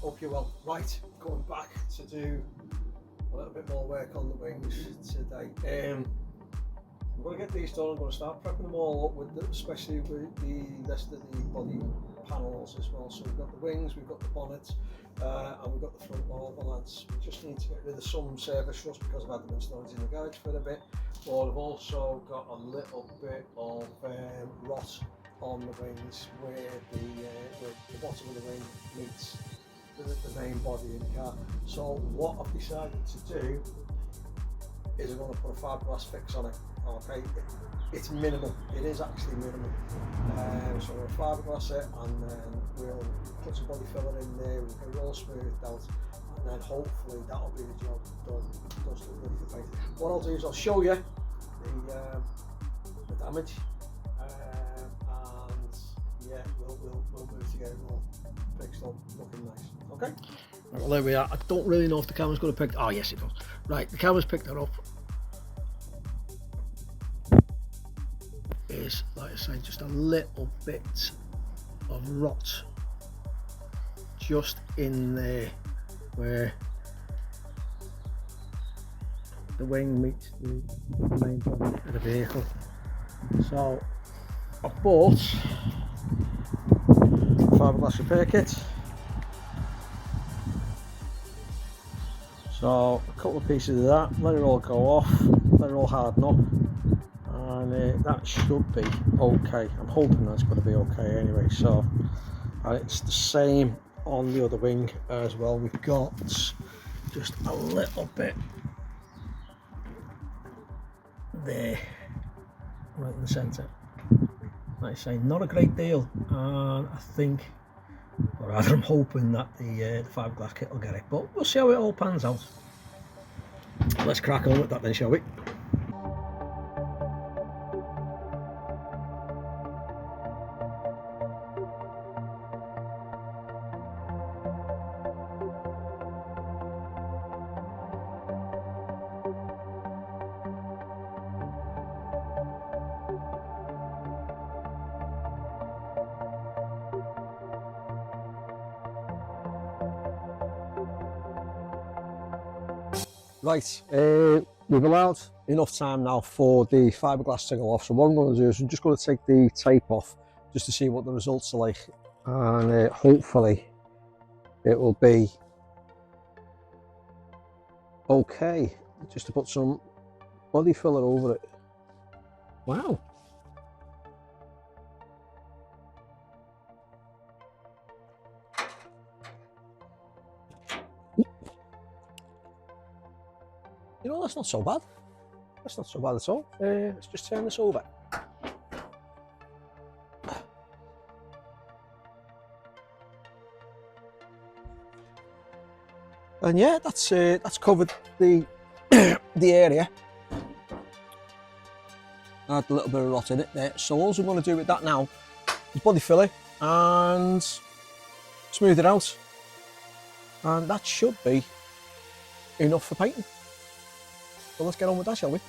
Hope you're well. Right, going back to do a little bit more work on the wings today. I'm going to get these done. I'm going to start prepping them all up, especially with the rest of the body panels as well. So we've got the wings, we've got the bonnet, and we've got the front overlands. We just need to get rid of some surface rust because I've had them in storage in the garage for a bit. But I've also got a little bit of rot on the wings where the bottom of the wing meets the main body in the car. So what I've decided to do is I'm going to put a fiberglass fix on it. Okay, it's minimal. It is actually minimal. So we'll fiberglass it, and then we'll put some body filler in there. We'll get it all smoothed out, and then hopefully that'll be the job done. Just ready for paint. What I'll do is I'll show you the damage, and yeah, we'll move to get it all fixed up, looking nice. Okay. Right, well, there we are. I don't really know if the camera's going to pick. Oh yes, it does. Right, the camera's picked that up. Is, like I say, just a little bit of rot just in there where the wing meets the main body of the vehicle. So I bought a fiberglass repair kit. So a couple of pieces of that, let it all go off, let it all harden up, and that should be okay. I'm hoping that's going to be okay anyway. So it's the same on the other wing as well. We've got just a little bit there, right in the centre. Like I say, not a great deal, and I think, or rather I'm hoping that the fiberglass kit will get it, but we'll see how it all pans out. Let's crack on with that then, shall we? Right, we've allowed enough time now for the fiberglass to go off, so what I'm going to do is I'm just going to take the tape off just to see what the results are like, and hopefully it will be okay, just to put some body filler over it. Wow. You know, that's not so bad. That's not so bad at all. Let's just turn this over. And yeah, that's covered the the area. I had a little bit of rot in it there. So all I'm going to do with that now is body fill it and smooth it out. And that should be enough for painting. So let's get on with that, shall we?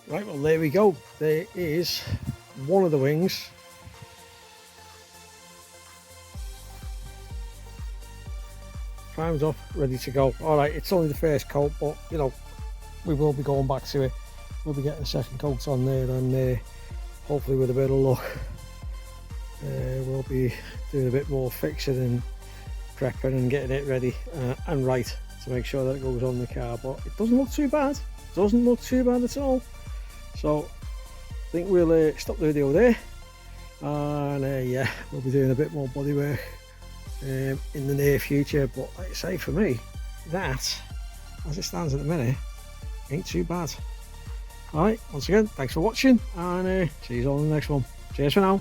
Right, well there we go. There is one of the wings. Primed up, ready to go. Alright, it's only the first coat, but you know, we will be going back to it. We'll be getting a second coat on there, and hopefully with a bit of luck we'll be doing a bit more fixing and prepping and getting it ready and right to make sure that it goes on the car. But it doesn't look too bad. Doesn't look too bad at all. So I think we'll stop the video there, and yeah, we'll be doing a bit more bodywork in the near future. But like I say, for me, that as it stands at the minute ain't too bad. Alright, once again, thanks for watching, and see you all in the next one. Cheers for now.